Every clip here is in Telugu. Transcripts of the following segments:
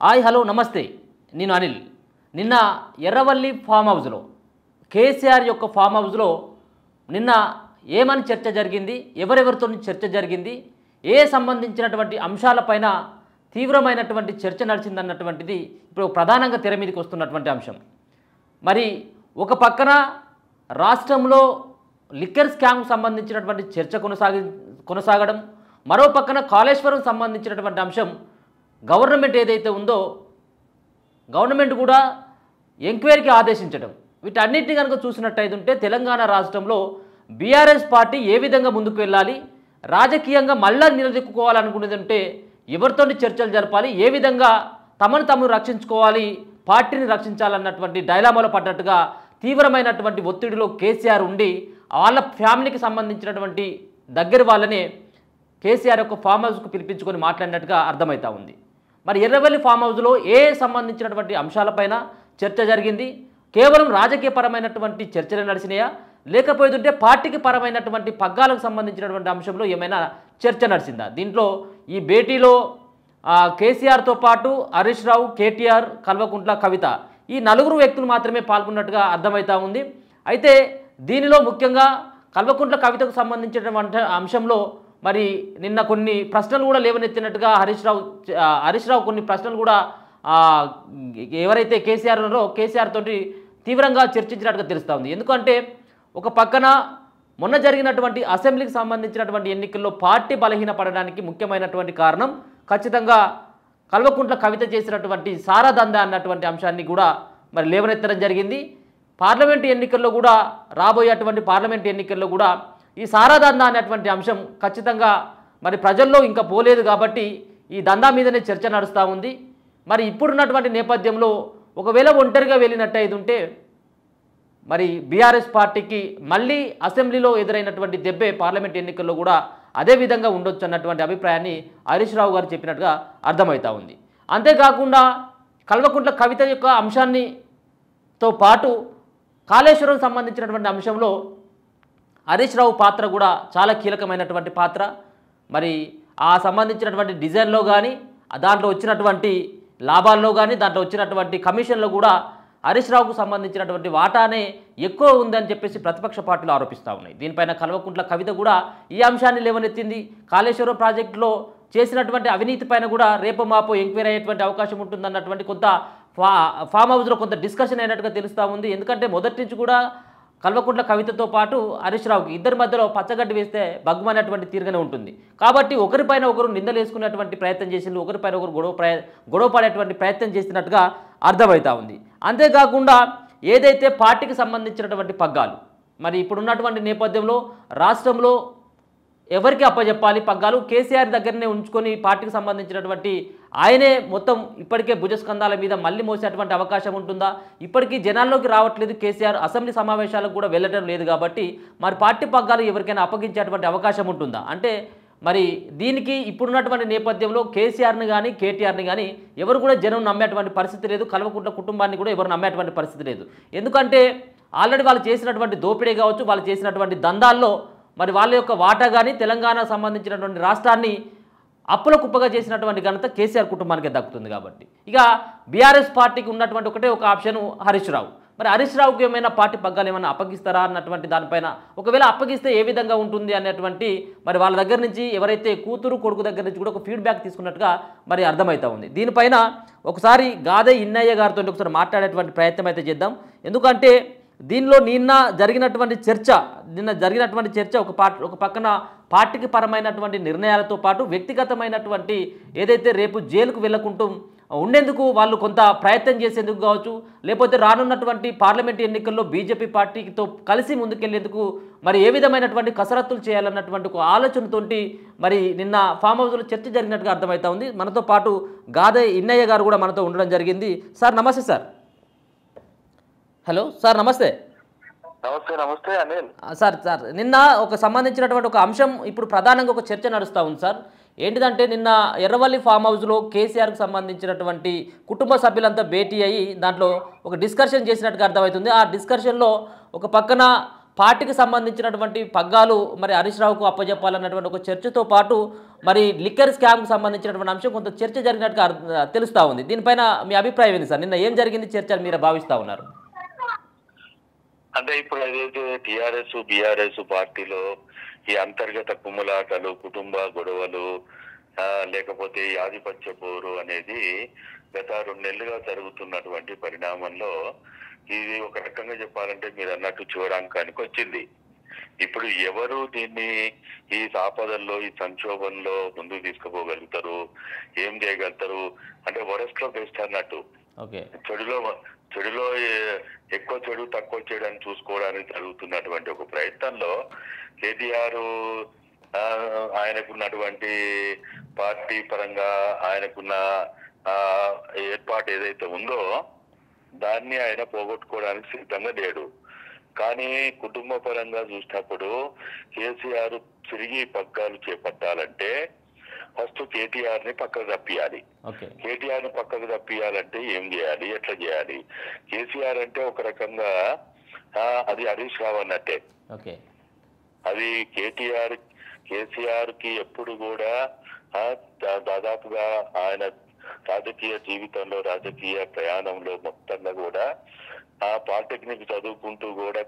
హాయ్ హలో నమస్తే, నేను అనిల్. నిన్న ఎర్రవల్లి ఫామ్ హౌస్లో కేసీఆర్ యొక్క ఫామ్ హౌస్లో నిన్న ఏమని చర్చ జరిగింది, ఎవరెవరితో చర్చ జరిగింది, సంబంధించినటువంటి అంశాలపైన తీవ్రమైనటువంటి చర్చ నడిచిందన్నటువంటిది ఇప్పుడు ప్రధానంగా తెర మీదకి వస్తున్నటువంటి అంశం. మరి ఒక పక్కన రాష్ట్రంలో లిక్కర్ స్కామ్కు సంబంధించినటువంటి చర్చ కొనసాగడం, మరో పక్కన కాళేశ్వరం సంబంధించినటువంటి అంశం గవర్నమెంట్ ఏదైతే ఉందో గవర్నమెంట్ కూడా ఎంక్వైరీకి ఆదేశించడం, వీటన్నిటిని కనుక చూసినట్టయితే తెలంగాణ రాష్ట్రంలో బీఆర్ఎస్ పార్టీ ఏ విధంగా ముందుకు వెళ్ళాలి, రాజకీయంగా మళ్ళా నిలదొక్కుకోవాలనుకునేదంటే ఎవరితో చర్చలు జరపాలి, ఏ విధంగా తమను రక్షించుకోవాలి, పార్టీని రక్షించాలన్నటువంటి డైలామాలో పడ్డట్టుగా తీవ్రమైనటువంటి ఒత్తిడిలో కేసీఆర్ ఉండి వాళ్ళ ఫ్యామిలీకి సంబంధించినటువంటి దగ్గర వాళ్ళనే కేసీఆర్ యొక్క ఫామ్ హౌస్కు పిలిపించుకొని మాట్లాడినట్టుగా అర్థమవుతా ఉంది. మరి ఎర్రవల్లి ఫామ్ హౌస్లో సంబంధించినటువంటి అంశాలపైన చర్చ జరిగింది, కేవలం రాజకీయపరమైనటువంటి చర్చలు నడిచినాయా, లేకపోతే పార్టీకి పరమైనటువంటి పగ్గాలకు సంబంధించినటువంటి అంశంలో ఏమైనా చర్చ నడిచిందా? దీంట్లో ఈ భేటీలో కేసీఆర్తో పాటు హరీష్ రావు, కేటీఆర్, కల్వకుంట్ల, కవిత ఈ నలుగురు వ్యక్తులు మాత్రమే పాల్గొన్నట్టుగా అర్థమవుతా ఉంది. అయితే దీనిలో ముఖ్యంగా కల్వకుంట్ల, కవితకు సంబంధించినటువంటి అంశంలో మరి నిన్న కొన్ని ప్రశ్నలు కూడా లేవనెత్తినట్టుగా హరీష్ రావు కొన్ని ప్రశ్నలు కూడా ఎవరైతే కేసీఆర్ ఉన్నారో కేసీఆర్ తోటి తీవ్రంగా చర్చించినట్టుగా తెలుస్తూ ఉంది. ఎందుకంటే ఒక పక్కన మొన్న జరిగినటువంటి అసెంబ్లీకి సంబంధించినటువంటి ఎన్నికల్లో పార్టీ బలహీనపడడానికి ముఖ్యమైనటువంటి కారణం ఖచ్చితంగా కల్వకుంట్ల కవిత చేసినటువంటి సారా దందా అన్నటువంటి అంశాన్ని కూడా మరి లేవనెత్తడం జరిగింది. పార్లమెంటు ఎన్నికల్లో కూడా రాబోయేటువంటి పార్లమెంటు ఎన్నికల్లో కూడా ఈ సారా దందా అనేటువంటి అంశం ఖచ్చితంగా మరి ప్రజల్లో ఇంకా పోలేదు కాబట్టి ఈ దందా మీదనే చర్చ నడుస్తూ ఉంది. మరి ఇప్పుడున్నటువంటి నేపథ్యంలో ఒకవేళ ఒంటరిగా వెళ్ళినట్టయితే మరి బీఆర్ఎస్ పార్టీకి మళ్ళీ అసెంబ్లీలో ఎదురైనటువంటి దెబ్బే పార్లమెంట్ ఎన్నికల్లో కూడా అదే విధంగా ఉండొచ్చు అన్నటువంటి అభిప్రాయాన్ని హరీష్ రావు గారు చెప్పినట్టుగా అర్థమవుతా ఉంది. అంతేకాకుండా కల్వకుంట్ల కవిత యొక్క అంశాన్నితో పాటు కాళేశ్వరం సంబంధించినటువంటి అంశంలో హరీష్ రావు పాత్ర కూడా చాలా కీలకమైనటువంటి పాత్ర. మరి ఆ సంబంధించినటువంటి డిజైన్లో కానీ దాంట్లో వచ్చినటువంటి లాభాల్లో కానీ దాంట్లో వచ్చినటువంటి కమిషన్లో కూడా హరీష్ రావుకు సంబంధించినటువంటి వాటానే ఎక్కువ ఉందని చెప్పేసి ప్రతిపక్ష పార్టీలు ఆరోపిస్తూ ఉన్నాయి. దీనిపైన కల్వకుంట్ల కవిత కూడా ఈ అంశాన్ని లేవనెత్తింది. కాళేశ్వరం ప్రాజెక్టులో చేసినటువంటి అవినీతి పైన కూడా రేపు మాపో ఎంక్వైరీ అయ్యేటువంటి అవకాశం ఉంటుందన్నటువంటి కొంత ఫామ్ హౌస్లో కొంత డిస్కషన్ అయినట్టుగా తెలుస్తూ ఉంది. ఎందుకంటే మొదటి నుంచి కూడా కల్వకుంట్ల కవితతో పాటు హరీష్ రావుకి ఇద్దరి మధ్యలో పచ్చగడ్డి వేస్తే బగ్గుమనేటువంటి తీరుగానే ఉంటుంది. కాబట్టి ఒకరిపైన ఒకరు నిందలేసుకునేటువంటి ప్రయత్నం చేసింది, ఒకరిపైన ఒకరు గొడవ పడేటువంటి ప్రయత్నం చేసినట్టుగా అర్థమవుతా ఉంది. అంతేకాకుండా ఏదైతే పార్టీకి సంబంధించినటువంటి పగ్గాలు మరి ఇప్పుడున్నటువంటి నేపథ్యంలో రాష్ట్రంలో ఎవరికి అప్పచెప్పాలి పగ్గాలు, కేసీఆర్ దగ్గరనే ఉంచుకొని పార్టీకి సంబంధించినటువంటి ఆయనే మొత్తం ఇప్పటికే భుజస్కంధాల మీద మళ్ళీ మోసేటువంటి అవకాశం ఉంటుందా? ఇప్పటికీ జనాల్లోకి రావట్లేదు కేసీఆర్, అసెంబ్లీ సమావేశాలకు కూడా వెళ్ళటం లేదు కాబట్టి మరి పార్టీ పగ్గాలు ఎవరికైనా అప్పగించేటువంటి అవకాశం ఉంటుందా? అంటే మరి దీనికి ఇప్పుడున్నటువంటి నేపథ్యంలో కేసీఆర్ని కానీ కేటీఆర్ని కానీ ఎవరు కూడా జనం నమ్మేటువంటి పరిస్థితి లేదు, కల్వకుంట్ల కుటుంబాన్ని కూడా ఎవరు నమ్మేటువంటి పరిస్థితి లేదు. ఎందుకంటే ఆల్రెడీ వాళ్ళు చేసినటువంటి దోపిడీ కావచ్చు, వాళ్ళు చేసినటువంటి దందాల్లో మరి వాళ్ళ యొక్క వాటా కానీ తెలంగాణ సంబంధించినటువంటి రాష్ట్రాన్ని అప్పుల కుప్పగా చేసినటువంటి ఘనత కేసీఆర్ కుటుంబానికి దక్కుతుంది. కాబట్టి ఇక బీఆర్ఎస్ పార్టీకి ఉన్నటువంటి ఒక ఆప్షన్ హరీష్ రావు. మరి హరీష్ రావుకి ఏమైనా పార్టీ పగ్గాలు ఏమైనా అప్పగిస్తారా అన్నటువంటి దానిపైన, ఒకవేళ అప్పగిస్తే ఏ విధంగా ఉంటుంది అనేటువంటి మరి వాళ్ళ దగ్గర నుంచి ఎవరైతే కూతురు కొడుకు దగ్గర నుంచి కూడా ఒక ఫీడ్బ్యాక్ తీసుకున్నట్టుగా మరి అర్థమవుతా ఉంది. దీనిపైన ఒకసారి గాదే ఇన్నయ్య గారితో ఒకసారి మాట్లాడేటువంటి ప్రయత్నం అయితే చేద్దాం. ఎందుకంటే దీనిలో నిన్న జరిగినటువంటి చర్చ ఒక పక్కన పార్టీకి పరమైనటువంటి నిర్ణయాలతో పాటు వ్యక్తిగతమైనటువంటి ఏదైతే రేపు జైలుకు వెళ్ళకుంటూ ఉండేందుకు వాళ్ళు కొంత ప్రయత్నం చేసేందుకు కావచ్చు, లేకపోతే రానున్నటువంటి పార్లమెంట్ ఎన్నికల్లో బీజేపీ పార్టీతో కలిసి ముందుకెళ్లేందుకు మరి ఏ విధమైనటువంటి కసరత్తులు చేయాలన్నటువంటి ఒక ఆలోచనతోటి మరి నిన్న ఫామ్ హౌస్లో చర్చ జరిగినట్టుగా అర్థమవుతా ఉంది. మనతో పాటు గాదే ఇన్నయ్య గారు కూడా మనతో ఉండడం జరిగింది. సార్ నమస్తే. సార్ హలో సార్ నమస్తే. నమస్తే అనిల్ సార్ నిన్న ఒక సంబంధించినటువంటి ఒక అంశం ఇప్పుడు ప్రధానంగా ఒక చర్చ నడుస్తూ ఉంది సార్. ఏంటిదంటే నిన్న ఎర్రవల్లి ఫామ్ హౌస్లో కేసీఆర్కి సంబంధించినటువంటి కుటుంబ సభ్యులంతా భేటీ అయ్యి దాంట్లో ఒక డిస్కషన్ చేసినట్టుగా అర్థమవుతుంది. ఆ డిస్కషన్లో ఒక పక్కన పార్టీకి సంబంధించినటువంటి పగ్గాలు మరి హరీష్ రావుకు అప్పజెప్పాలన్నటువంటి ఒక చర్చతో పాటు మరి లిక్కర్ స్కామ్కు సంబంధించినటువంటి అంశం కొంత చర్చ జరిగినట్టుగా తెలుస్తూ ఉంది. దీనిపైన మీ అభిప్రాయం ఏంది సార్? నిన్న ఏం జరిగింది చర్చ అని మీరు భావిస్తూ ఉన్నారు? అంటే ఇప్పుడు ఏదైతే టిఆర్ఎస్ బిఆర్ఎస్ పార్టీలో ఈ అంతర్గత కుమ్ములాటలు, కుటుంబ గొడవలు, లేకపోతే ఈ ఆధిపత్య పోరు అనేది గత 2 నెలలుగా జరుగుతున్నటువంటి పరిణామంలో ఇది ఒక రకంగా చెప్పాలంటే మీరు అన్నట్టు చివరాంకానికి వచ్చింది. ఇప్పుడు ఎవరు దీన్ని ఈ ఆపదల్లో, ఈ సంక్షోభంలో ముందుకు తీసుకుపోగలుగుతారు, ఏం చేయగలుగుతారు అంటే వరస్ట్ లో బెస్ట్ అన్నట్టు. చెడులో ఎక్కువ చెడు తక్కువ చెడు అని చూసుకోవడానికి జరుగుతున్నటువంటి ఒక ప్రయత్నంలో కేటీఆర్ ఆయనకున్నటువంటి పార్టీ పరంగా ఆయనకున్న ఏర్పాటు ఏదైతే ఉందో దాన్ని ఆయన పోగొట్టుకోవడానికి సిద్ధంగా లేడు. కానీ కుటుంబ పరంగా చూసినప్పుడు కేసీఆర్ తిరిగి పగ్గాలు చేపట్టాలంటే ఫస్ట్ కేటీఆర్ ని పక్కకు తప్పియాలి. కేటీఆర్ ని పక్కకు తప్పియాలంటే ఏం చేయాలి, ఎట్లా చేయాలి? కేసీఆర్ అంటే ఒక రకంగా అది హరీష్ రావు అన్నట్టే. అది కేసీఆర్ కి ఎప్పుడు కూడా దాదాపుగా ఆయన రాజకీయ జీవితంలో, రాజకీయ ప్రయాణంలో మొత్తంగా కూడా పాలిటెక్నిక్ చదువుకుంటూ కూడా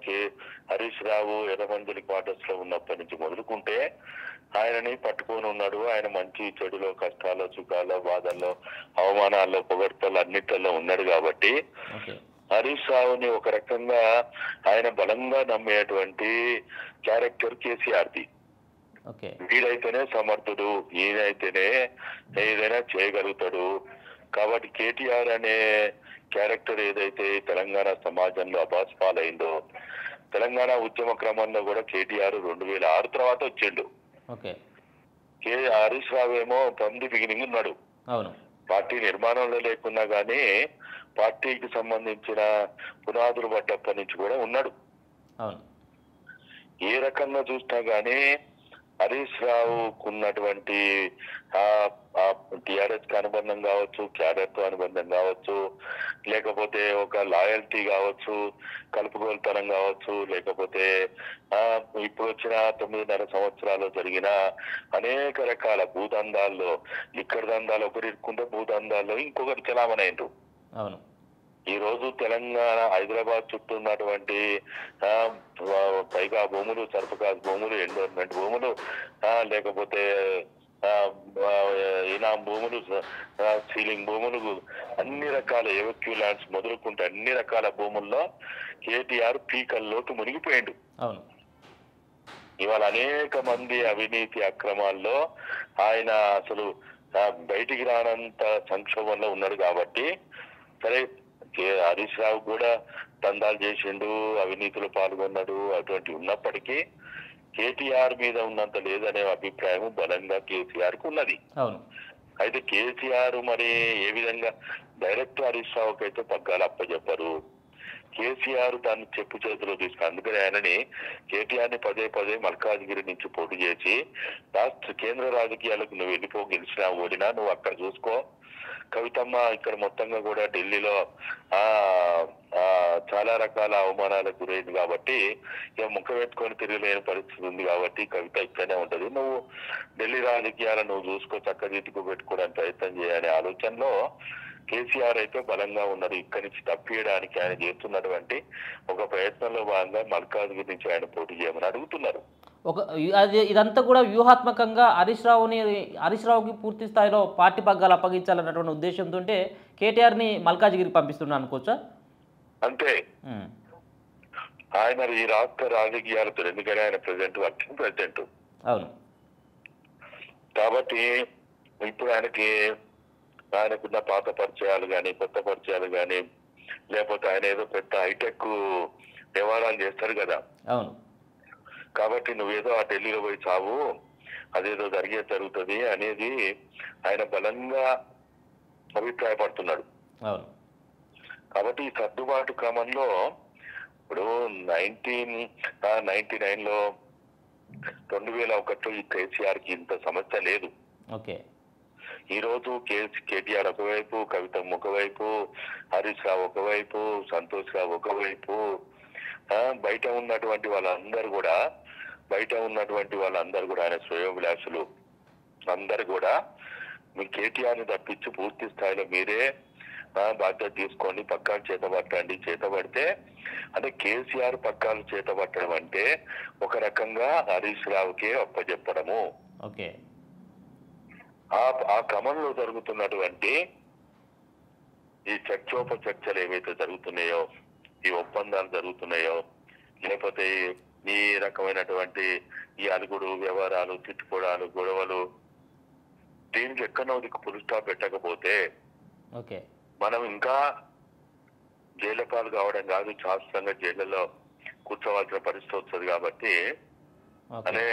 హరీష్ రావు ఎర్రమంజలి క్వార్టర్స్ లో ఉన్నప్పటి నుంచి మొదలుకుంటే ఆయనని పట్టుకొని ఉన్నాడు. ఆయన మంచి చెడులో, కష్టాల్లో, సుఖాల్లో, బాధల్లో, అవమానాల్లో, పొగడ్తల్లో అన్నిట్లలో ఉన్నాడు. కాబట్టి హరీష్ రావుని ఒక రకంగా ఆయన బలంగా నమ్మేటువంటి క్యారెక్టర్ కేసీఆర్ది. వీడైతేనే సమర్థుడు, ఈయనైతేనే ఏదైనా చేయగలుగుతాడు. కాబట్టి కేటీఆర్ అనే క్యారెక్టర్ ఏదైతే తెలంగాణ సమాజంలో అభాస్పాలైందో, తెలంగాణ ఉద్యమ క్రమంలో కూడా కేటీఆర్ 2006 తర్వాత వచ్చిండు. హరీష్ రావు ఏమో ఫ్రమ్ ది బిగినింగ్ ఉన్నాడు. పార్టీ నిర్మాణంలో లేకున్నా గానీ పార్టీకి సంబంధించిన పునాదులు పడ్డప్పటి నుంచి కూడా ఉన్నాడు. ఏ రకంగా చూసినా గానీ హరీష్ రావుకున్నటువంటి టిఆర్ఎస్ కి అనుబంధం కావచ్చు, క్యాడర్ తో అనుబంధం కావచ్చు, లేకపోతే ఒక లాయల్టీ కావచ్చు, కలుపుగోలుతనం కావచ్చు, లేకపోతే ఇప్పుడు వచ్చిన 9.5 సంవత్సరాలు జరిగిన అనేక రకాల భూదందాల్లో, ఇక్కడ దందాలు ఒకటి ఇరుక్కుంటే భూదందాల్లో ఇంకొకటి చలామణైండ్రు. ఈ రోజు తెలంగాణ హైదరాబాద్ చుట్టూ ఉన్నటువంటి పైగా భూములు, సర్ఫకాజ్ భూములు, ఎండోర్మెంట్ భూములు, లేకపోతే ఇనాం భూములు, సీలింగ్ భూములు, అన్ని రకాల ఎవెక్యూ ల్యాండ్స్ మొదలుకుంటే అన్ని రకాల భూముల్లో కేటీఆర్ పీకల్లోకి మునిగిపోయిండు. ఇవాళ అనేక మంది అవినీతి అక్రమాల్లో ఆయన అసలు బయటికి రానంత సంక్షోభంలో ఉన్నాడు. కాబట్టి సరే హరీష్ రావు కూడా దందాలు చేసిండు, అవినీతిలో పాల్గొన్నాడు, అటువంటి ఉన్నప్పటికీ కేటీఆర్ మీద ఉన్నంత లేదనే అభిప్రాయం బలంగా కేసీఆర్ కు ఉన్నది. అయితే కేసీఆర్ మరి ఏ విధంగా డైరెక్ట్ హరీష్ రావుకి అయితే పగ్గాలు అప్పచెప్పారు. కేసీఆర్ దాన్ని చెప్పు చేతిలో తీసుకుని అందుకని ఆయనని కేటీఆర్ ని పదే మల్కాజ్గిరి నుంచి పోటీ చేసి రాష్ట్ర కేంద్ర రాజకీయాలకు నువ్వు వెళ్ళిపో, గెలిచినా ఓడినా నువ్వు అక్కడ చూసుకో, కవితమ్మ ఇక్కడ మొత్తంగా కూడా ఢిల్లీలో చాలా రకాల అవమానాలకు గురైంది కాబట్టి ఇక ముఖం పెట్టుకొని తిరగలేని పరిస్థితి ఉంది. కాబట్టి కవిత ఇక్కడనే ఉంటది, నువ్వు ఢిల్లీ రాజకీయాలను నువ్వు చూసుకో, చక్కదిద్దుకు పెట్టుకోవడానికి ప్రయత్నం చేయాలనే ఆలోచనలో కేసీఆర్ అయితే బలంగా ఉన్నారు. ఇక్కడి నుంచి తప్పియడానికి ఆయన చేస్తున్నటువంటి ఒక ప్రయత్నంలో భాగంగా మల్కాజ్గిరి నుంచి ఆయన పోటీ చేయమని అడుగుతున్నారు. ఇదంతా కూడా వ్యూహాత్మకంగా హరీష్ రావుకి పూర్తి స్థాయిలో పార్టీ పగ్గాలు అప్పగించాలన్నటువంటి ఉద్దేశంతో కేటీఆర్ని మల్కాజ్గిరికి పంపిస్తున్నా అనుకోవచ్చా? అంతే. ఆయన ఈ రాష్ట్ర రాజకీయాలతో, ఎందుకంటే ఆయన వర్కింగ్ ప్రెసిడెంట్. అవును. కాబట్టి ఇప్పుడు ఆయనకున్న పాత పరిచయాలు కానీ, కొత్త పరిచయాలు కానీ, లేకపోతే ఆయన ఏదో పెద్ద హైటెక్ వ్యవహారాలు చేస్తారు కదా. అవును. కాబట్టి నువ్వేదో ఆ ఢిల్లీలో పోయి చావు, అదేదో జరుగుతుంది అనేది ఆయన బలంగా అభిప్రాయపడుతున్నాడు. కాబట్టి ఈ సర్దుబాటు క్రమంలో ఇప్పుడు 1999లో 2001లో ఈ కేసీఆర్ కి ఇంత సమస్య లేదు. ఈ రోజు కేటీఆర్ ఒకవైపు, కవిత ఒకవైపు, హరీష్ రావు ఒకవైపు, సంతోష్ రావు ఒకవైపు, బయట ఉన్నటువంటి వాళ్ళందరూ కూడా ఆయన శ్రేయోభిలాషులు అందరు కూడా మీ కేటీఆర్ ని తప్పించి పూర్తి స్థాయిలో మీరే బాధ్యత తీసుకోండి, పక్కాలు చేతబడితే అంటే కేసీఆర్ పక్కాలు చేతబట్టడం అంటే ఒక రకంగా హరీష్ రావుకే అప్పచెప్పడము. ఓకే, ఆ క్రమంలో జరుగుతున్నటువంటి ఈ చర్చలు ఏవైతే జరుగుతున్నాయో, ఈ ఒప్పందాలు జరుగుతున్నాయో, లేకపోతే ఈ రకమైనటువంటి ఈ అలుగుడు వ్యవహారాలు, తిట్టుకోవడాలు, గొడవలు, దీనికి ఎక్కడో దిక్కు ఫుల్ స్టాప్ పెట్టకపోతే మనం ఇంకా జైలు పాలు కావడం కాదు, శాశ్వతంగా జైళ్లలో కూర్చోవాల్సిన పరిస్థితి వస్తుంది. కాబట్టి అనే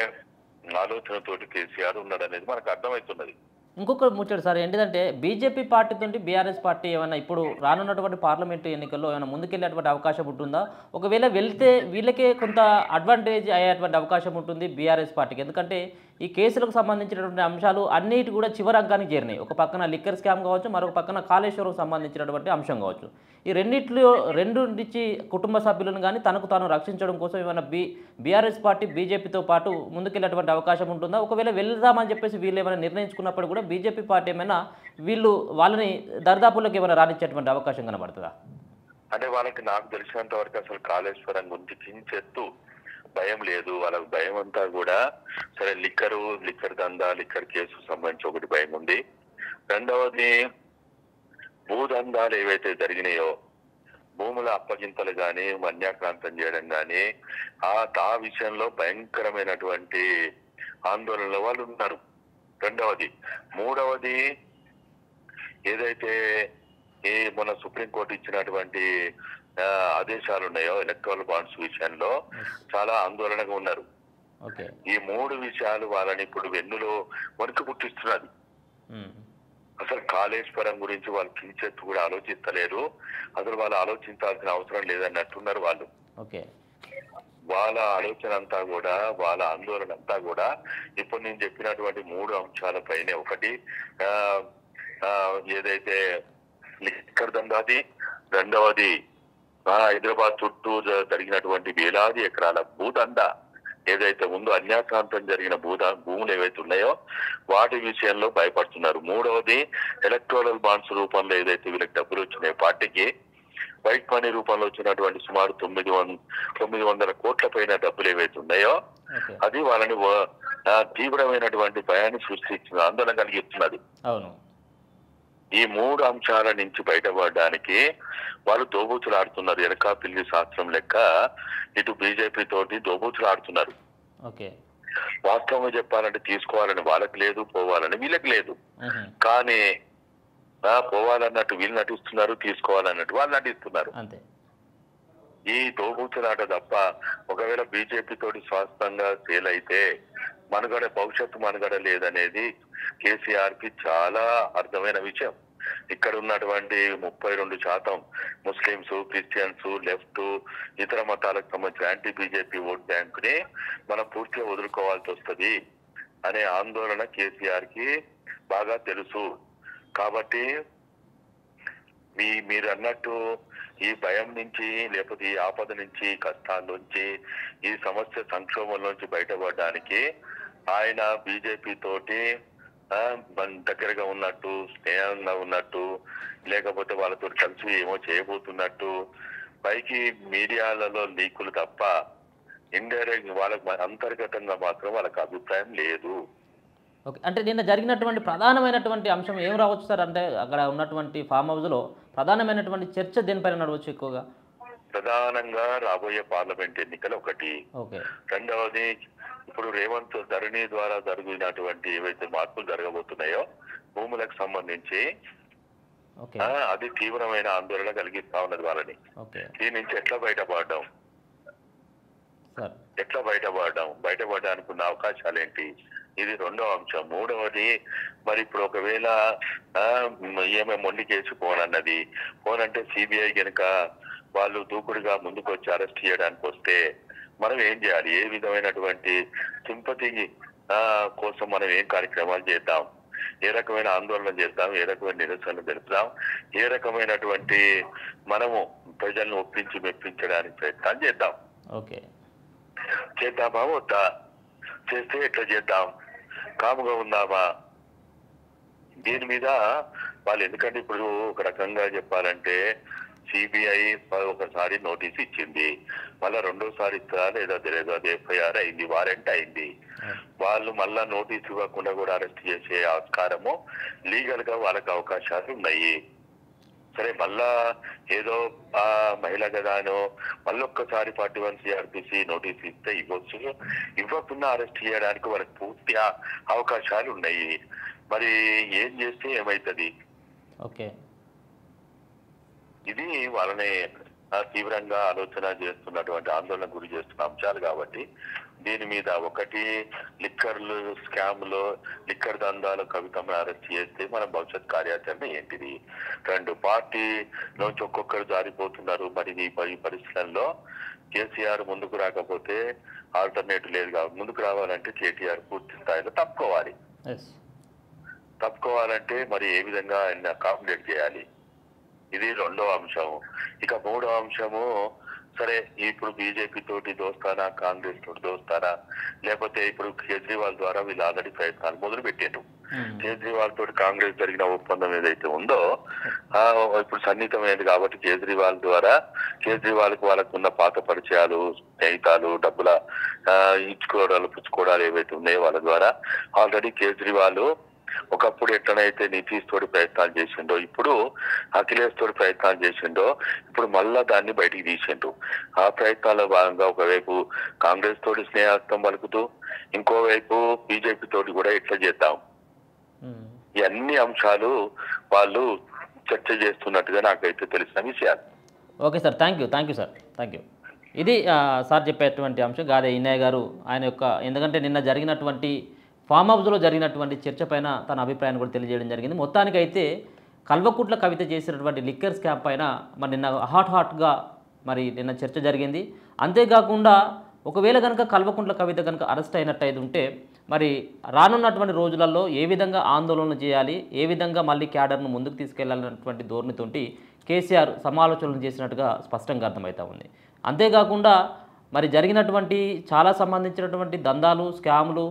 ఆలోచనతోటి కేసీఆర్ ఉన్నాడు అనేది మనకు అర్థమవుతున్నది. ఇంకొక ముచ్చట సార్ ఏంటిదంటే బీజేపీ పార్టీ తోటి బీఆర్ఎస్ పార్టీ ఏమైనా ఇప్పుడు రానున్నటువంటి పార్లమెంటు ఎన్నికల్లో ఏమైనా ముందుకెళ్ళేటువంటి అవకాశం ఉంటుందా? ఒకవేళ వెళ్తే వీళ్ళకే కొంత అడ్వాంటేజ్ అయ్యేటువంటి అవకాశం ఉంటుంది బీఆర్ఎస్ పార్టీకి. ఎందుకంటే ఈ కేసులకు సంబంధించినటువంటి అంశాలు అన్నిటి కూడా చివరి అంకానికి చేరినాయి. ఒక పక్కన లిక్కర్ స్కామ్ కావచ్చు, మరొక పక్కన కాళేశ్వరం సంబంధించినటువంటి అంశం కావచ్చు. ఈ రెండు నుంచి కుటుంబ సభ్యులను కానీ తనకు తాను రక్షించడం కోసం ఏమైనా బీఆర్ఎస్ పార్టీ బీజేపీతో పాటు ముందుకెళ్ళేటువంటి అవకాశం ఉంటుందా? ఒకవేళ వెళ్దామని చెప్పేసి వీళ్ళు ఏమైనా నిర్ణయించుకున్నప్పుడు కూడా బీజేపీ పార్టీ ఏమైనా వాళ్ళని దర్దాపుల్లోకి ఏమైనా రానిచ్చేటువంటి అవకాశం కనబడుతుందా? అంటే వాళ్ళకి నాకు తెలిసినంత వరకు అసలు కాళేశ్వరం గురించి కించెత్తు భయం లేదు. వాళ్ళకి భయం అంతా కూడా సరే లిక్కర్ దందా, లిక్కర్ కేసు సంబంధించి ఒకటి భయం ఉంది. రెండవది భూదందాలు ఏవైతే జరిగినాయో, భూముల అప్పగింతలు కానీ మన్యాక్రాంతం చేయడం కానీ ఆ విషయంలో భయంకరమైనటువంటి ఆందోళనలో వాళ్ళు ఉన్నారు. రెండవది. మూడవది ఏదైతే మన సుప్రీంకోర్టు ఇచ్చినటువంటి ఆదేశాలు ఉన్నాయో ఎలక్ట్రల్ బాండ్స్ విషయంలో చాలా ఆందోళనగా ఉన్నారు. ఈ మూడు విషయాలు వాళ్ళని ఇప్పుడు వెన్నులో వణుకు పుట్టిస్తున్నది. అసలు కాళేశ్వరం గురించి వాళ్ళు కించెత్తు కూడా ఆలోచిస్తలేరు. అసలు వాళ్ళు ఆలోచించాల్సిన అవసరం లేదన్నట్టున్నారు వాళ్ళు. వాళ్ళ ఆలోచన అంతా కూడా, వాళ్ళ ఆందోళన అంతా కూడా ఇప్పుడు నేను చెప్పినటువంటి మూడు అంశాలపైనే. ఒకటి ఏదైతే లిక్కర్ దందాది, రెండవది హైదరాబాద్ చుట్టూ జరిగినటువంటి వేలాది ఎకరాల భూదందా ఏదైతే ఉందో, అన్యాక్రాంతం జరిగిన భూములు ఏవైతే ఉన్నాయో వాటి విషయంలో భయపడుతున్నారు. మూడవది ఎలక్టోరల్ బాండ్స్ రూపంలో ఏదైతే వీళ్ళకి డబ్బులు వచ్చినాయో పార్టీకి, వైట్ మనీ రూపంలో వచ్చినటువంటి సుమారు 900 కోట్ల పైన డబ్బులు ఏవైతే ఉన్నాయో అది వాళ్ళని తీవ్రమైనటువంటి భయాన్ని సృష్టించింది, ఆందోళన కలిగిస్తున్నది. ఈ మూడు అంశాల నుంచి బయటపడడానికి వాళ్ళు దోబూచులు ఆడుతున్నారు. ఎనకా పిల్లి శాస్త్రం లెక్క ఇటు బీజేపీ తోటి దోబూచులు ఆడుతున్నారు. వాస్తవంగా చెప్పాలంటే తీసుకోవాలని వాళ్ళకి లేదు, పోవాలని వీళ్ళకి లేదు. కానీ పోవాలన్నట్టు వీళ్ళు నటిస్తున్నారు, తీసుకోవాలన్నట్టు వాళ్ళు నటిస్తున్నారు. ఈ దోబూచులాట తప్ప ఒకవేళ బీజేపీ తోటి స్వాస్థంగా సేల్ అయితే భవిష్యత్తు మనుగడ లేదనేది కేసీఆర్ కి చాలా అర్థమైన విషయం. ఇక్కడ ఉన్నటువంటి 32% ముస్లింస్, క్రిస్టియన్స్, లెఫ్ట్, ఇతర మతాలకు సంబంధించిన యాంటీ బీజేపీ ఓట్ బ్యాంక్ ని మనం పూర్తిగా వదులుకోవాల్సి వస్తుంది అనే ఆందోళన కేసీఆర్ కి బాగా తెలుసు. కాబట్టి మీరు అన్నట్టు ఈ భయం నుంచి, లేకపోతే ఈ ఆపద నుంచి, కష్టాల నుంచి, ఈ సమస్య సంక్షోభం నుంచి బయటపడడానికి ఆయన బీజేపీ తోటి దగ్గరగా ఉన్నట్టు, స్నేహంగా ఉన్నట్టు, లేకపోతే వాళ్ళతో కలిసి ఏమో చేయబోతున్నట్టు పైకి మీడియాలలో లీకులు తప్ప ఇండైరెక్ట్ వాళ్ళకి అంతర్గతంగా మాత్రం వాళ్ళకి అభిప్రాయం లేదు. అంటే నిన్న జరిగినటువంటి ప్రధానమైనటువంటి అంశం ఏం రావచ్చు సార్? అంటే అక్కడ ఉన్నటువంటి ఫామ్ హౌస్లో ప్రధానమైనటువంటి చర్చ దేనిపైన నడవచ్చు ఎక్కువగా? ప్రధానంగా రాబోయే పార్లమెంట్ ఎన్నికలు ఒకటి. రెండవది ఇప్పుడు రేవంత్ ధరణి ద్వారా జరిగినటువంటి ఏవైతే మార్పులు జరగబోతున్నాయో భూములకు సంబంధించి అది తీవ్రమైన ఆందోళన కలిగిస్తా ఉన్నది వాళ్ళని. దీని నుంచి ఎట్లా బయటపడడానికి ఉన్న అవకాశాలు ఏంటి, ఇది రెండో అంశం. మూడవది మరి ఇప్పుడు ఒకవేళ ఏమే మొండి కేసు పోనంటే సిబిఐ కనుక వాళ్ళు దూకుడుగా ముందుకు వచ్చి అరెస్ట్ చేయడానికి వస్తే మనం ఏం చేయాలి? ఏ విధమైనటువంటి సింపతి కోసం మనం ఏం కార్యక్రమాలు చేద్దాం? ఏ రకమైన ఆందోళన చేద్దాం, ఏ రకమైన నిరసన తెలుపుదాం, ఏ రకమైనటువంటి మనము ప్రజలను ఒప్పించి మెప్పించడానికి ప్రయత్నాలు చేద్దాం. ఓకే, చేద్దామా వద్దా, చేస్తే ఎట్లా చేద్దాం, కాముగా ఉందామా, దీని మీద వాళ్ళు. ఎందుకంటే ఇప్పుడు ఒక రకంగా చెప్పాలంటే సిబిఐ ఒకసారి నోటీస్ ఇచ్చింది, మళ్ళా రెండోసారి ఇస్తారా లేదా తెలియదు, అది ఎఫ్ఐఆర్ అయింది, వారెంట్ అయింది. వాళ్ళు మళ్ళా నోటీస్ ఇవ్వకుండా కూడా అరెస్ట్ చేసే ఆస్కారము లీగల్ గా వాళ్ళకి అవకాశాలు ఉన్నాయి. సరే, మళ్ళా ఏదో ఆ మహిళ గదానో మళ్ళొక్కసారి 41 CRPC నోటీస్ ఇస్తే ఇవ్వచ్చు, ఇవ్వకుండా అరెస్ట్ చేయడానికి వాళ్ళకి పూర్తి అవకాశాలు ఉన్నాయి. మరి ఏం చేస్తే ఏమైతుంది? ఓకే, ఇది వాళ్ళని తీవ్రంగా ఆలోచన చేస్తున్నటువంటి ఆందోళన గురి చేస్తున్న అంశాలు. కాబట్టి దీని మీద ఒకటి లిక్కర్లు స్కామ్లో లిక్కర్ దందాలు కవితమ్మని అరెస్ట్ చేస్తే మన భవిష్యత్ కార్యాచరణ ఏంటిది? రెండు, పార్టీ నుంచి ఒక్కొక్కరు జారిపోతున్నారు. మరి ఈ పరిస్థితుల్లో కేసీఆర్ ముందుకు రాకపోతే ఆల్టర్నేటివ్ లేదు. కాబట్టి ముందుకు రావాలంటే కేటీఆర్ పూర్తి స్థాయిలో తప్పుకోవాలంటే మరి ఏ విధంగా ఆయన అకామిడేట్ చేయాలి? ఇది రెండో అంశం. ఇక మూడో అంశము, సరే ఇప్పుడు బీజేపీ తోటి దోస్తానా, కాంగ్రెస్ తోటి దోస్తానా, లేకపోతే ఇప్పుడు కేజ్రీవాల్ ద్వారా వీళ్ళు ఆల్రెడీ ప్రయత్నాలు మొదలు పెట్టారు. కేజ్రీవాల్ తోటి కాంగ్రెస్ జరిగిన ఒప్పందం ఏదైతే ఉందో ఇప్పుడు సన్నిహితమైనది. కాబట్టి కేజ్రీవాల్ ద్వారా కేజ్రీవాల్కి వాళ్ళకు ఉన్న పాత పరిచయాలు, స్నేహితాలు, డబ్బుల ఇచ్చుకోవడాలు పుచ్చుకోవడాలు ఏవైతే ఉన్నాయో వాళ్ళ ద్వారా ఆల్రెడీ కేజ్రీవాల్ ఒకప్పుడు ఎట్లనైతే నితీష్ తోటి ప్రయత్నాలు చేసిండో, ఇప్పుడు అఖిలేష్ తోటి ప్రయత్నాలు చేసిండో, ఇప్పుడు మళ్ళా దాన్ని బయటికి తీసిండు. ఆ ప్రయత్నాల్లో భాగంగా ఒకవైపు కాంగ్రెస్ తోటి స్నేహస్తం పలుకుతూ, ఇంకోవైపు బీజేపీ తోటి కూడా ఎట్లా చేద్దాం, ఈ అన్ని అంశాలు వాళ్ళు చర్చ చేస్తున్నట్టుగా నాకైతే తెలిసిన విషయాలు. Okay sir, thank you sir. ఇది సార్ చెప్పేటువంటి అంశం. గాదే ఇన్నయ్య గారు ఆయన యొక్క, ఎందుకంటే నిన్న జరిగినటువంటి ఫామ్ హౌస్లో జరిగినటువంటి చర్చ పైన తన అభిప్రాయాన్ని కూడా తెలియజేయడం జరిగింది. మొత్తానికైతే కల్వకుట్ల కవిత చేసినటువంటి లిక్కర్ స్కామ్ పైన మరి నిన్న హాట్గా మరి నిన్న చర్చ జరిగింది. అంతేకాకుండా ఒకవేళ కనుక కల్వకుంట్ల కవిత కనుక అరెస్ట్ అయినట్టయితే ఉంటే మరి రానున్నటువంటి రోజులలో ఏ విధంగా ఆందోళన చేయాలి, ఏ విధంగా మళ్ళీ క్యాడర్ను ముందుకు తీసుకెళ్లాలన్నటువంటి ధోరణితోటి కేసీఆర్ సమాలోచనలు చేసినట్టుగా స్పష్టంగా అర్థమవుతా ఉంది. అంతేకాకుండా మరి జరిగినటువంటి చాలా సంబంధించినటువంటి దందాలు, స్కాములు,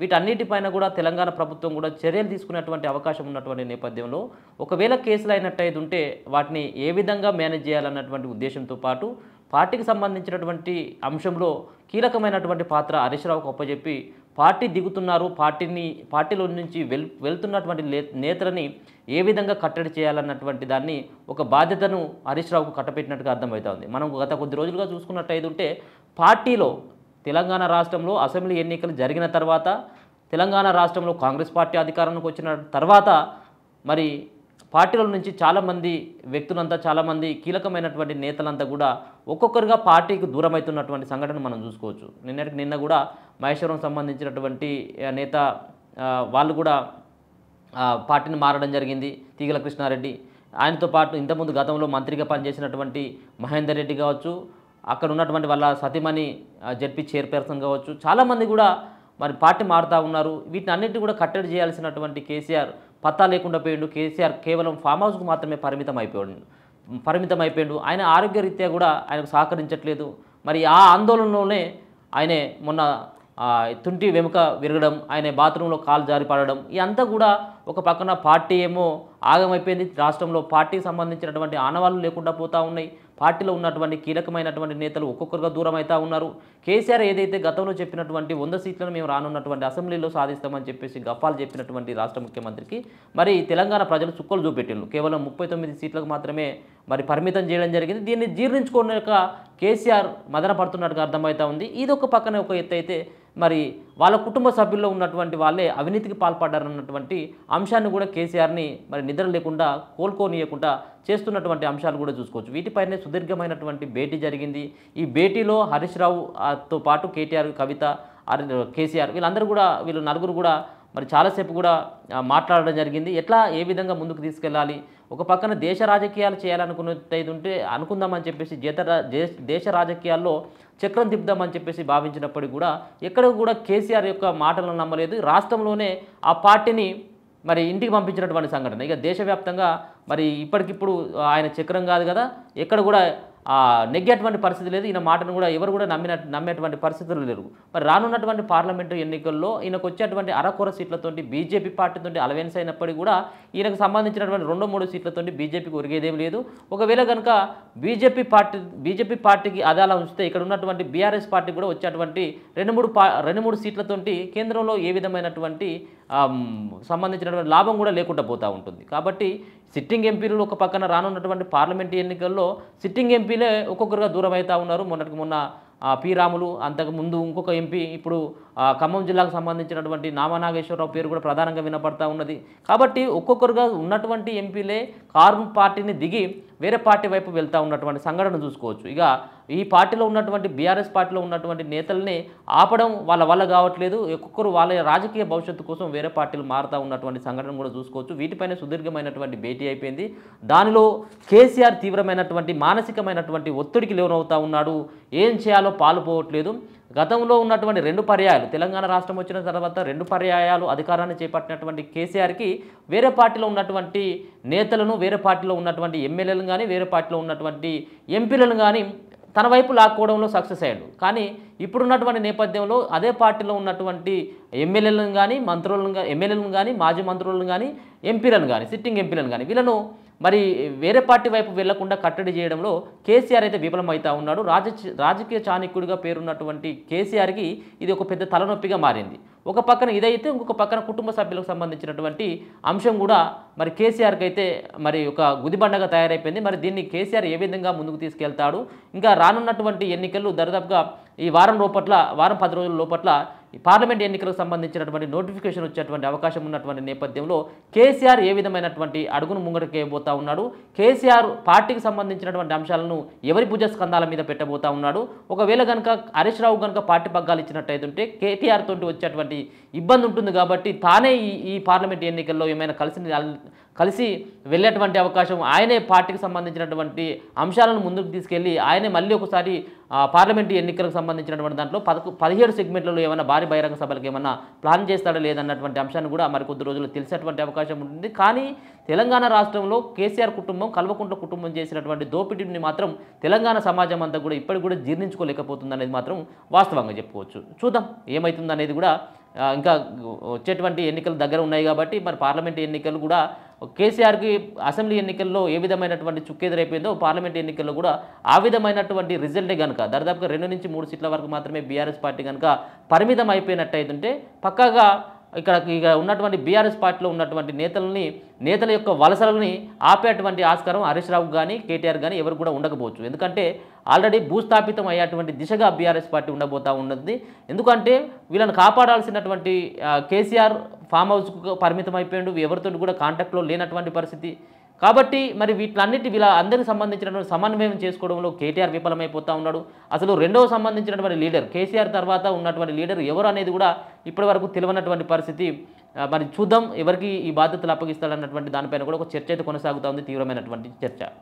వీటన్నిటిపైన కూడా తెలంగాణ ప్రభుత్వం కూడా చర్యలు తీసుకునేటువంటి అవకాశం ఉన్నటువంటి నేపథ్యంలో ఒకవేళ కేసులు అయినట్టయితే ఉంటే వాటిని ఏ విధంగా మేనేజ్ చేయాలన్నటువంటి ఉద్దేశంతో పాటు పార్టీకి సంబంధించినటువంటి అంశంలో కీలకమైనటువంటి పాత్ర హరీష్ రావుకు అప్పచెప్పి పార్టీ దిగుతున్నారు, పార్టీలో నుంచి వెళ్తున్నటువంటి నేతలని ఏ విధంగా కట్టడి చేయాలన్నటువంటి దాన్ని ఒక బాధ్యతను హరీష్ రావుకు కట్టపెట్టినట్టుగా అర్థమవుతుంది. మనం గత కొద్ది రోజులుగా చూసుకున్నట్టయితే ఉంటే పార్టీలో తెలంగాణ రాష్ట్రంలో అసెంబ్లీ ఎన్నికలు జరిగిన తర్వాత, తెలంగాణ రాష్ట్రంలో కాంగ్రెస్ పార్టీ అధికారంలోకి వచ్చిన తర్వాత మరి పార్టీల నుంచి చాలామంది వ్యక్తులంతా, చాలామంది కీలకమైనటువంటి నేతలంతా కూడా ఒక్కొక్కరుగా పార్టీకి దూరమవుతున్నటువంటి సంఘటన మనం చూసుకోవచ్చు. నిన్న కూడా మహేశ్వరం సంబంధించినటువంటి నేత వాళ్ళు కూడా పార్టీని మారడం జరిగింది. తీగల కృష్ణారెడ్డి, ఆయనతో పాటు ఇంతకుముందు గతంలో మంత్రిగా పనిచేసినటువంటి మహేందర్ రెడ్డి కావచ్చు, అక్కడ ఉన్నటువంటి వాళ్ళ సతీమణి జెడ్పీ చైర్పర్సన్ కావచ్చు, చాలామంది కూడా మరి పార్టీ మారుతూ ఉన్నారు. వీటిని అన్నింటినీ కూడా కట్టడి చేయాల్సినటువంటి కేసీఆర్ పత్తా లేకుండా పోయిండు. కేసీఆర్ కేవలం ఫామ్ హౌస్కు మాత్రమే పరిమితం అయిపోయాడు. ఆయన ఆరోగ్యరీత్యా కూడా ఆయనకు సహకరించట్లేదు. మరి ఆ ఆందోళనలోనే ఆయనే మొన్న తుంటి వెముక విరగడం, ఆయన బాత్రూంలో కాలు జారి పడడం, ఇదంతా కూడా ఒక పక్కన పార్టీ ఏమో ఆగమైపోయింది. రాష్ట్రంలో పార్టీకి సంబంధించినటువంటి ఆనవాళ్ళు లేకుండా పోతూ ఉన్నాయి. పార్టీలో ఉన్నటువంటి కీలకమైనటువంటి నేతలు ఒక్కొక్కరుగా దూరం అవుతూ ఉన్నారు. కేసీఆర్ ఏదైతే గతంలో చెప్పినటువంటి 100 సీట్లను మేము రానున్నటువంటి అసెంబ్లీలో సాధిస్తామని చెప్పేసి గప్పాలు చెప్పినటువంటి రాష్ట్ర ముఖ్యమంత్రికి మరి తెలంగాణ ప్రజలు చుక్కలు చూపెట్టిండ్రు. కేవలం 39 సీట్లకు మాత్రమే మరి పరిమితం చేయడం జరిగింది. దీన్ని జీర్ణించుకోలేక కేసీఆర్ మదన పడుతున్నట్టుగా అర్థమవుతా ఉంది. ఇది ఒక పక్కన ఒక ఎత్తు అయితే మరి వాళ్ళ కుటుంబ సభ్యుల్లో ఉన్నటువంటి వాళ్ళే అవినీతికి పాల్పడ్డారన్నటువంటి అంశాన్ని కూడా కేసీఆర్ని మరి నిద్ర లేకుండా కోలుకోనీయకుండా చేస్తున్నటువంటి అంశాలు కూడా చూసుకోవచ్చు. వీటిపైనే సుదీర్ఘమైనటువంటి భేటీ జరిగింది. ఈ భేటీలో హరీష్ రావుతో పాటు కేటీఆర్, కవిత, కేసీఆర్ వీళ్ళు నలుగురు కూడా మరి చాలాసేపు కూడా మాట్లాడడం జరిగింది. ఏ విధంగా ముందుకు తీసుకెళ్ళాలి, ఒక పక్కన దేశ రాజకీయాలు చేయాలనుకున్నట్టయితే ఉంటే అనుకుందామని చెప్పేసి దేశ రాజకీయాల్లో చక్రం తిప్పుదామని చెప్పేసి భావించినప్పటికీ కూడా ఎక్కడ కూడా కేసీఆర్ యొక్క మాటలను నమ్మలేదు. రాష్ట్రంలోనే ఆ పార్టీని మరి ఇంటికి పంపించినటువంటి సంఘటన. ఇక దేశవ్యాప్తంగా మరి ఇప్పటికిప్పుడు ఆయన చక్రం కాదు కదా, ఎక్కడ కూడా నెగ్గేటువంటి పరిస్థితి లేదు. ఈయన మాటను కూడా ఎవరు కూడా నమ్మేటువంటి పరిస్థితులు లేరు. మరి రానున్నటువంటి పార్లమెంటు ఎన్నికల్లో ఈయనకు వచ్చేటువంటి అరకొర సీట్లతోటి బీజేపీ పార్టీతోటి అలవెన్స్ అయినప్పటికీ కూడా ఈయనకు సంబంధించినటువంటి 2-3 సీట్లతోటి బీజేపీకి ఒరిగేదేం లేదు. ఒకవేళ కనుక బీజేపీ పార్టీకి అదాలా ఉంచితే ఇక్కడ ఉన్నటువంటి బీఆర్ఎస్ పార్టీ కూడా వచ్చేటువంటి 2-3 సీట్లతోటి కేంద్రంలో ఏ విధమైనటువంటి సంబంధించినటువంటి లాభం కూడా లేకుండా పోతూ ఉంటుంది. కాబట్టి సిట్టింగ్ ఎంపీలు ఒక పక్కన రానున్నటువంటి పార్లమెంటు ఎన్నికల్లో సిట్టింగ్ ఎంపీలే ఒక్కొక్కరుగా దూరం అవుతూ ఉన్నారు. మొన్న పి రాములు, అంతకుముందు ఇంకొక ఎంపీ, ఇప్పుడు ఖమ్మం జిల్లాకు సంబంధించినటువంటి నామనాగేశ్వరరావు పేరు కూడా ప్రధానంగా వినపడతా ఉన్నది. కాబట్టి ఒక్కొక్కరుగా ఉన్నటువంటి ఎంపీలే కాంగ్రెస్ పార్టీని దిగి వేరే పార్టీ వైపు వెళ్తూ ఉన్నటువంటి సంఘటన చూసుకోవచ్చు. ఇక ఈ పార్టీలో ఉన్నటువంటి బీఆర్ఎస్ పార్టీలో ఉన్నటువంటి నేతల్ని ఆపడం వాళ్ళ వల్ల కావట్లేదు. ఒక్కొక్కరు వాళ్ళ రాజకీయ భవిష్యత్తు కోసం వేరే పార్టీలు మారుతూ ఉన్నటువంటి సంఘటన కూడా చూసుకోవచ్చు. వీటిపైన సుదీర్ఘమైనటువంటి భేటీ అయిపోయింది. దానిలో కేసీఆర్ తీవ్రమైనటువంటి మానసికమైనటువంటి ఒత్తిడికి లోనవుతూ ఉన్నాడు. ఏం చేయాలో పాలుపోవట్లేదు. గతంలో ఉన్నటువంటి 2 పర్యాయాలు తెలంగాణ రాష్ట్రం వచ్చిన తర్వాత 2 పర్యాయాలు అధికారాన్ని చేపట్టినటువంటి కేసీఆర్కి వేరే పార్టీలో ఉన్నటువంటి నేతలను, వేరే పార్టీలో ఉన్నటువంటి ఎమ్మెల్యేలను కానీ, వేరే పార్టీలో ఉన్నటువంటి ఎంపీలను కానీ తన వైపు లాక్కోవడంలో సక్సెస్ అయ్యాడు. కానీ ఇప్పుడున్నటువంటి నేపథ్యంలో అదే పార్టీలో ఉన్నటువంటి ఎమ్మెల్యేలను కానీ, ఎమ్మెల్యేలను కానీ, మాజీ మంత్రులను కానీ, ఎంపీలను కానీ, సిట్టింగ్ ఎంపీలను కానీ వీళ్ళను మరి వేరే పార్టీ వైపు వెళ్లకుండా కట్టడి చేయడంలో కేసీఆర్ అయితే విఫలమవుతా ఉన్నాడు. రాజకీయ చాణక్యుడిగా పేరున్నటువంటి కేసీఆర్కి ఇది ఒక పెద్ద తలనొప్పిగా మారింది. ఒక పక్కన ఇదైతే ఇంకొక పక్కన కుటుంబ సభ్యులకు సంబంధించినటువంటి అంశం కూడా మరి కేసీఆర్కి అయితే మరి ఒక గుదిబండగా తయారైపోయింది. మరి దీన్ని కేసీఆర్ ఏ విధంగా ముందుకు తీసుకెళ్తాడు? ఇంకా రానున్నటువంటి ఎన్నికలు దరిదాపుగా ఈ వారం 10 రోజుల లోపట్ల ఈ పార్లమెంట్ ఎన్నికలకు సంబంధించినటువంటి నోటిఫికేషన్ వచ్చేటువంటి అవకాశం ఉన్నటువంటి నేపథ్యంలో కేసీఆర్ ఏ విధమైనటువంటి అడుగును ముంగడికేయబోతా ఉన్నాడు? కేసీఆర్ పార్టీకి సంబంధించినటువంటి అంశాలను ఎవరి భుజస్కంధాల మీద పెట్టబోతా ఉన్నాడు? ఒకవేళ కనుక హరీష్ రావు కనుక పార్టీ పగ్గాలు ఇచ్చినట్టయితుంటే కేటీఆర్ తోటి వచ్చేటువంటి ఇబ్బంది ఉంటుంది. కాబట్టి తానే ఈ పార్లమెంట్ ఎన్నికల్లో ఏమైనా కలిసి వెళ్ళేటువంటి అవకాశం, ఆయనే పార్టీకి సంబంధించినటువంటి అంశాలను ముందుకు తీసుకెళ్ళి ఆయనే మళ్ళీ ఒకసారి పార్లమెంటు ఎన్నికలకు సంబంధించినటువంటి దాంట్లో 17 సెగ్మెంట్లలో ఏమైనా భారీ బహిరంగ సభలకు ఏమైనా ప్లాన్ చేస్తాడో లేదన్నటువంటి అంశాన్ని కూడా మరి కొద్ది రోజుల్లో తెలిసేటువంటి అవకాశం ఉంటుంది. కానీ తెలంగాణ రాష్ట్రంలో కేసీఆర్ కుటుంబం, కల్వకుంట్ల కుటుంబం చేసినటువంటి దోపిడీని మాత్రం తెలంగాణ సమాజం అంతా కూడా ఇప్పటికి కూడా జీర్ణించుకోలేకపోతుంది అనేది మాత్రం వాస్తవంగా చెప్పుకోవచ్చు. చూద్దాం ఏమవుతుంది అనేది కూడా. ఇంకా వచ్చేటువంటి ఎన్నికలు దగ్గర ఉన్నాయి కాబట్టి మరి పార్లమెంట్ ఎన్నికలు కూడా కేసీఆర్కి అసెంబ్లీ ఎన్నికల్లో ఏ విధమైనటువంటి చుక్కెదురైపోయిందో పార్లమెంట్ ఎన్నికల్లో కూడా ఆ విధమైనటువంటి రిజల్టే కనుక దాదాపుగా 2-3 సీట్ల వరకు మాత్రమే బీఆర్ఎస్ పార్టీ కనుక పరిమితం అయిపోయినట్టయితుంటే పక్కాగా ఇక ఉన్నటువంటి బీఆర్ఎస్ పార్టీలో ఉన్నటువంటి నేతల యొక్క వలసలని ఆపేటువంటి ఆస్కారం హరీష్ రావు కానీ, కేటీఆర్ కానీ ఎవరు కూడా ఉండకపోవచ్చు. ఎందుకంటే ఆల్రెడీ భూస్థాపితం అయ్యేటువంటి దిశగా బీఆర్ఎస్ పార్టీ ఉండబోతా ఉన్నది. ఎందుకంటే వీళ్ళని కాపాడాల్సినటువంటి కేసీఆర్ ఫామ్ హౌస్కు పరిమితం అయిపోయాడు, ఎవరితో కూడా కాంటాక్ట్లో లేనటువంటి పరిస్థితి. కాబట్టి మరి వీళ్ళ అందరికి సంబంధించినటువంటి సమన్వయం చేసుకోవడంలో కేటీఆర్ విఫలమైపోతూ ఉన్నాడు. అసలు రెండవ సంబంధించినటువంటి లీడర్ కేసీఆర్ తర్వాత ఉన్నటువంటి లీడర్ ఎవరు అనేది కూడా ఇప్పటివరకు తెలియనటువంటి పరిస్థితి. మరి చూద్దాం ఎవరికి ఈ బాధ్యతలు అప్పగిస్తాడన్నటువంటి దానిపైన కూడా ఒక చర్చ అయితే కొనసాగుతూ ఉంది, తీవ్రమైనటువంటి చర్చ.